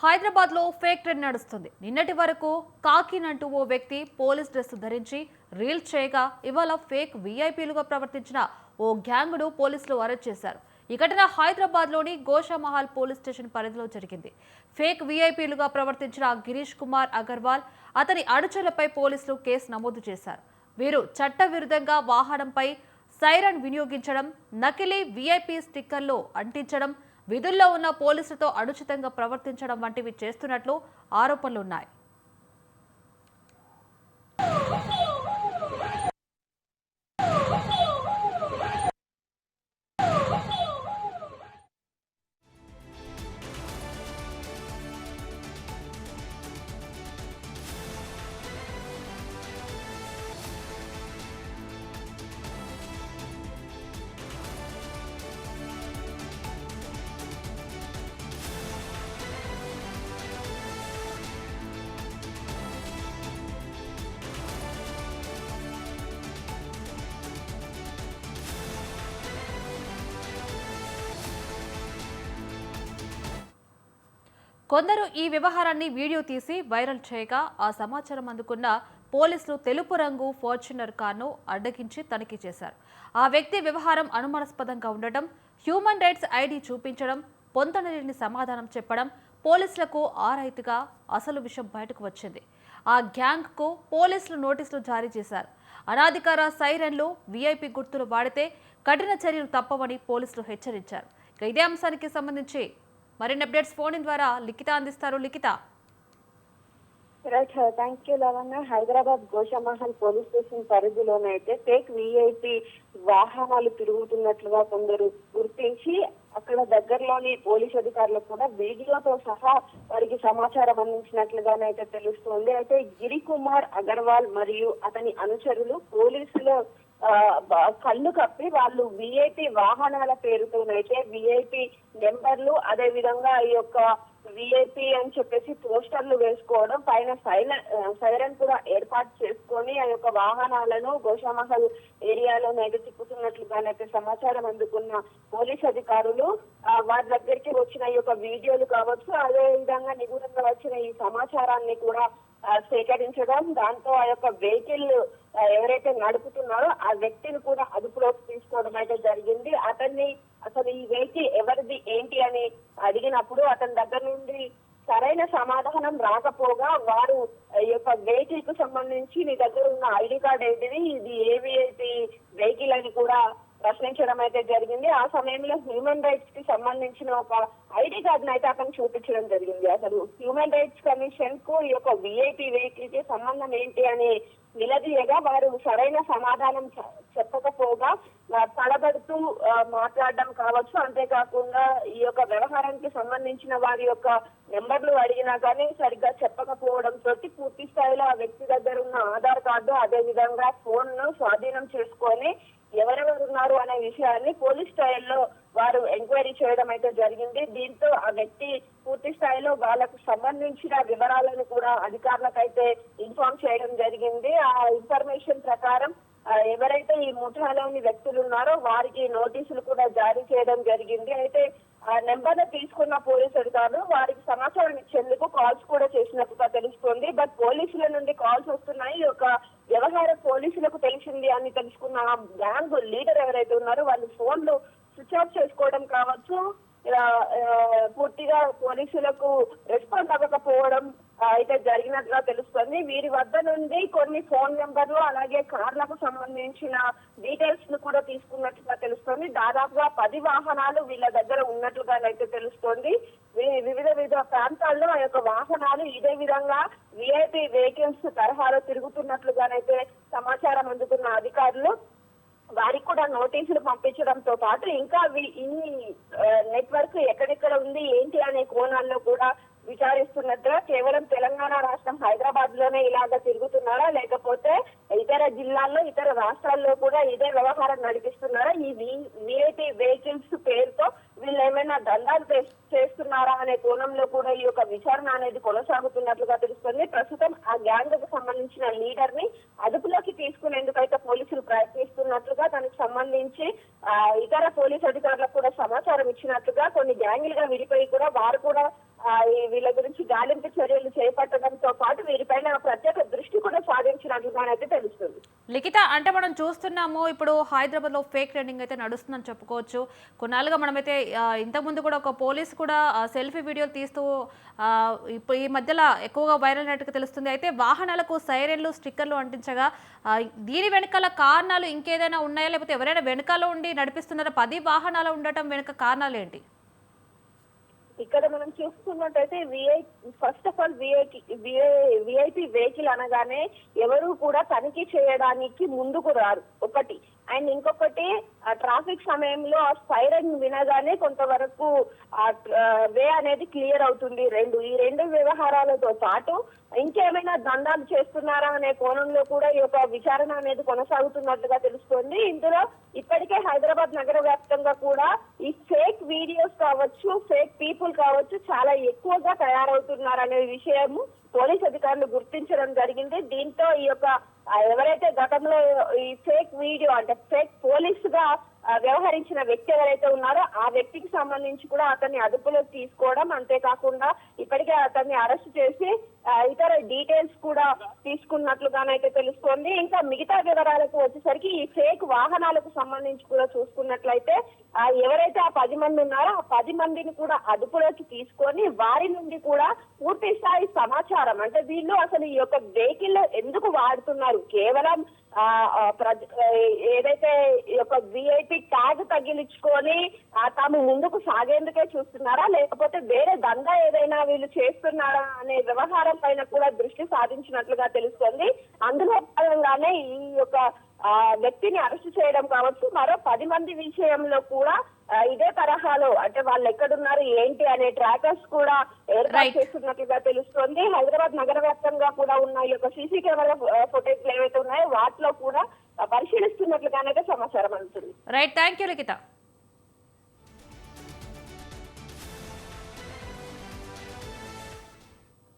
హైదరాబాద్ లో fake trend నడుస్తుంది. నిన్నటి వరకు కాకినంటూ ఓ వ్యక్తి పోలీస్ డ్రెస్ ధరించి రీల్ చేయగా ఇవాళ ఫేక్ వీఐపీలుగా ప్రవర్తించిన ఓ గ్యాంగ్ను పోలీసులు అరెస్ట్ చేశారు. ఈ ఘటన హైదరాబాద్ లోని గోషామహల్ పోలీస్ స్టేషన్ పరిధిలో జరిగింది. ఫేక్ వీఐపీలుగా ప్రవర్తించిన గిరీష్ కుమార్ అగర్వాల్, అతని అనుచరులపై పోలీసులు కేసు నమోదు చేశారు. వీరు చట్టవిరుద్ధంగా వాహనంపై సైరన్ వినియోగించడం, నకిలీ వీఐపీ స్టిక్కర్లు అంటించడం, విధుల్లో ఉన్న పోలీసులతో అనుచితంగా ప్రవర్తించడం వంటివి చేస్తున్నట్లు ఆరోపణలున్నాయి. కొందరు ఈ వ్యవహారాన్ని వీడియో తీసి వైరల్ చేయగా ఆ సమాచారం అందుకున్న పోలీసులు తెలుపు రంగు ఫార్చునర్ కార్ను అడ్డగించి తనిఖీ చేశారు. ఆ వ్యక్తి వ్యవహారం అనుమానాస్పదంగా ఉండటం, హ్యూమన్ రైట్స్ ఐడి చూపించడం, పొంతనలేని సమాధానం చెప్పడం పోలీసులకు ఆరైతుగా అసలు విషయం బయటకు వచ్చింది. ఆ గ్యాంగ్కు పోలీసులు నోటీసులు జారీ చేశారు. అనాధికార సైరన్లు, వీఐపీ గుర్తులు వాడితే కఠిన చర్యలు తప్పవని పోలీసులు హెచ్చరించారు. ఇదే అంశానికి సంబంధించి మరిన్ని అప్డేట్స్ ఫోన్ ద్వారా లిఖిత అందిస్తారు. Likhitha. Right, thank you Lavanna. Hyderabad Goshamahal police station పరిధిలోనైతే ఫేక్ వీఐపీ వాహనాలు తిరుగుతున్నట్లుగా కొందరు గుర్తించి అక్కడ దగ్గరలోని పోలీస్ అధికారులు కూడా వీడియోతో సహా వారికి సమాచారం అందించినట్లుగానైతే తెలుస్తోంది. అయితే గిరి కుమార్ అగర్వాల్ మరియు అతని అనుచరులు పోలీసులు కళ్ళు కప్పి వాళ్ళు విఐపి వాహనాల పేరుతోనైతే విఐపి నెంబర్లు, అదే విధంగా ఈ యొక్క విఐపి అని చెప్పేసి పోస్టర్లు వేసుకోవడం, పైన సైరన్ కూడా ఏర్పాటు చేసుకొని ఆ యొక్క వాహనాలను గోషామహల్ ఏరియాలోనైతే తిప్పుతున్నట్లుగానైతే సమాచారం అందుకున్న పోలీస్ అధికారులు వారి దగ్గరికి వచ్చిన ఈ యొక్క వీడియోలు కావచ్చు, అదే విధంగా నిగూఢంగా వచ్చిన ఈ సమాచారాన్ని కూడా సేకరించడం, దాంతో ఆ యొక్క వెహికల్ ఎవరైతే నడుపుతున్నారో ఆ వ్యక్తిని కూడా అదుపులోకి తీసుకోవడం అయితే జరిగింది. అసలు ఈ వెహికల్ ఎవరిది ఏంటి అని అడిగినప్పుడు అతని దగ్గర నుండి సరైన సమాధానం రాకపోగా వారు ఈ యొక్క వెహికల్ కు సంబంధించి నీ దగ్గర ఉన్న ఐడి కార్డ్ ఏంటిది, ఇది ఏవిఐపి వెహికల్ అని కూడా ప్రశ్నించడం అయితే జరిగింది. ఆ సమయంలో హ్యూమన్ రైట్స్ కి సంబంధించిన ఒక ఐడి కార్డును అయితే అతను చూపించడం జరిగింది. అసలు హ్యూమన్ రైట్స్ కమిషన్ కు ఈ యొక్క విఐపి వెహికల్ కి సంబంధం ఏంటి అని నిలదీయగా వారు సరైన సమాధానం చెప్పకపోగా తడబడుతూ మాట్లాడడం కావచ్చు, అంతేకాకుండా ఈ యొక్క వ్యవహారానికి సంబంధించిన వారి యొక్క నెంబర్లు అడిగినా కానీ సరిగ్గా చెప్పకపోవడంతో పూర్తి స్థాయిలో ఆ వ్యక్తి దగ్గర ఉన్న ఆధార్ కార్డు, అదే విధంగా ఫోన్ ను స్వాధీనం చేసుకొని ఎవరెవరు ఉన్నారు అనే విషయాన్ని పోలీస్ స్థాయిలో వారు ఎంక్వైరీ చేయడం అయితే జరిగింది. దీంతో ఆ వ్యక్తి పూర్తి స్థాయిలో వాళ్ళకు సంబంధించిన వివరాలను కూడా అధికారులకైతే ఇన్ఫార్మ్ చేయడం జరిగింది. ఆ ఇన్ఫర్మేషన్ ప్రకారం ఎవరైతే ఈ ముఠాలోని వ్యక్తులు ఉన్నారో వారికి నోటీసులు కూడా జారీ చేయడం జరిగింది. అయితే ఆ నెంబర్ తీసుకున్న పోలీసు అధికారులు వారికి సమాచారం ఇచ్చేందుకు కాల్స్ కూడా చేసినట్టుగా తెలుస్తోంది. బట్ పోలీసుల నుండి కాల్స్ వస్తున్నాయి, ఒక వ్యవహారం పోలీసులకు తెలిసింది అని తెలుసుకున్న గ్యాంగ్ లీడర్ ఎవరైతే ఉన్నారో వాళ్ళు ఫోన్లు స్విచ్ ఆఫ్ చేసుకోవడం కావచ్చు, పూర్తిగా పోలీసులకు రెస్పాండ్ అవ్వకపోవడం అయితే జరిగినట్లుగా తెలుస్తుంది. వీరి వద్ద నుండి కొన్ని ఫోన్ నెంబర్లు, అలాగే కార్లకు సంబంధించిన డీటెయిల్స్ ను కూడా తీసుకున్నట్లుగా తెలుస్తుంది. దాదాపుగా 10 వాహనాలు వీళ్ళ దగ్గర ఉన్నట్లుగానైతే తెలుస్తోంది. వివిధ ప్రాంతాల్లో ఆ యొక్క వాహనాలు ఇదే విధంగా విఐపి వెహికల్స్ తరహాలో తిరుగుతున్నట్లుగానైతే సమాచారం అందుకున్న అధికారులు వారికి కూడా నోటీసులు పంపించడంతో పాటు ఇంకా ఈ నెట్వర్క్ ఎక్కడెక్కడ ఉంది ఏంటి అనే కోణాల్లో కూడా విచారిస్తున్నట్టుగా, కేవలం తెలంగాణ రాష్ట్రం హైదరాబాద్ లోనే ఇలాగా తిరుగుతున్నారా, లేకపోతే ఇతర జిల్లాల్లో ఇతర రాష్ట్రాల్లో కూడా ఇదే వ్యవహారం నడిపిస్తున్నారా, ఈ విఐపి వెహికల్స్ పేరుతో వీళ్ళు ఏమైనా దందాలు చేస్తున్నారా అనే కోణంలో కూడా ఈ యొక్క విచారణ అనేది కొనసాగుతున్నట్లుగా తెలుస్తుంది. ప్రస్తుతం ఆ గ్యాంగ్ కు సంబంధించిన లీడర్ ని అదుపులోకి తీసుకునేందుకైతే పోలీసులు ప్రయత్నిస్తున్నట్లుగా, దానికి సంబంధించి ఇతర పోలీసు అధికారులకు కూడా సమాచారం ఇచ్చినట్లుగా, కొన్ని గ్యాంగులుగా విడిపోయి కూడా వారు కూడా వీళ్ళ గురించి గాలింపు చర్యలు చేపట్టడంతో పాటు వీరిపైన ప్రత్యేక దృష్టి కూడా సాధించినట్లుగానైతే తెలుస్తుంది. లిఖిత, అంటే మనం చూస్తున్నాము ఇప్పుడు హైదరాబాద్ లో ఫేక్ ట్రెండింగ్ అయితే నడుస్తుందని చెప్పుకోవచ్చు. కొన్నాళ్ళుగా మనమైతే ఇంతకుముందు కూడా ఒక పోలీస్ కూడా సెల్ఫీ వీడియోలు తీస్తూ ఇప్పుడు ఈ మధ్యలో ఎక్కువగా వైరల్ అయినట్టుగా తెలుస్తుంది. అయితే వాహనాలకు సైరన్లు, స్టిక్కర్లు అంటించగా దీని వెనకాల కారణాలు ఇంకేదైనా ఉన్నాయా, లేకపోతే ఎవరైనా వెనకాల ఉండి నడిపిస్తున్నారా? 10 వాహనాలు ఉండటం వెనుక కారణాలు ఏంటి? ఇక్కడ మనం చూసుకున్నట్టయితే first of all VIP vehicle అనగానే ఎవరు కూడా తనిఖీ చేయడానికి ముందుకు రారు ఒకటి. అండ్ ఇంకొకటి ట్రాఫిక్ సమయంలో ఆ సైరన్ వినగానే కొంతవరకు వే అనేది క్లియర్ అవుతుంది. ఈ రెండు వ్యవహారాలతో పాటు ఇంకేమైనా దందాలు చేస్తున్నారా అనే కోణంలో కూడా ఈ యొక్క విచారణ అనేది కొనసాగుతున్నట్లుగా తెలుస్తోంది. ఇందులో ఇప్పటికే హైదరాబాద్ నగర వ్యాప్తంగా కూడా ఈ ఫేక్ వీడియోస్ కావచ్చు, ఫేక్ పీపుల్ కావచ్చు చాలా ఎక్కువగా తయారవుతున్నారనే విషయము పోలీస్ అధికారులు గుర్తించడం జరిగింది. దీంతో ఈ యొక్క ఎవరైతే గతంలో ఈ ఫేక్ వీడియో అంటే ఫేక్ పోలీస్ గా వ్యవహరించిన వ్యక్తి ఎవరైతే ఉన్నారో ఆ వ్యక్తికి సంబంధించి కూడా అతన్ని అదుపులోకి తీసుకోవడం, అంతేకాకుండా ఇప్పటికే అతన్ని అరెస్ట్ చేసి ఇతర డీటెయిల్స్ కూడా తీసుకున్నట్లుగానైతే తెలుస్తోంది. ఇంకా మిగతా వివరాలకు వచ్చేసరికి ఈ ఫేక్ వాహనాలకు సంబంధించి కూడా చూసుకున్నట్లయితే ఎవరైతే ఆ 10 మంది ఉన్నారో ఆ 10 మందిని కూడా అదుపులోకి తీసుకొని వారి నుండి కూడా పూర్తి స్థాయి సమాచారం, అంటే వీళ్ళు అసలు ఈ యొక్క వెహికల్ ఎందుకు వాడుతున్నారు, కేవలం ఏదైతే ఈ యొక్క విఐపి ట్యాగ్ తగిలించుకొని తాము ముందుకు సాగేందుకే చూస్తున్నారా, లేకపోతే వేరే దందా ఏదైనా వీళ్ళు చేస్తున్నారా అనే వ్యవహారం పైన కూడా దృష్టి సాధించినట్లుగా తెలుస్తుంది. అందులో భాగంగానే ఈ యొక్క వ్యక్తిని అరెస్ట్ చేయడం కావచ్చు. మరో 10 మంది విషయంలో కూడా ఇదే తరహాలో అంటే వాళ్ళు ఎక్కడున్నారు ఏంటి అనే ట్రాకర్స్ కూడా ఏర్పాటు చేస్తున్నట్లుగా తెలుస్తోంది. హైదరాబాద్ నగర వ్యాప్తంగా కూడా ఉన్న ఈ యొక్క సీసీ కెమెరా ఫుటేజ్లు ఏవైతే ఉన్నాయో వాటిలో కూడా పరిశీలిస్తున్నట్లుగానే సమాచారం అందుతుంది. Right, thank you Likhita.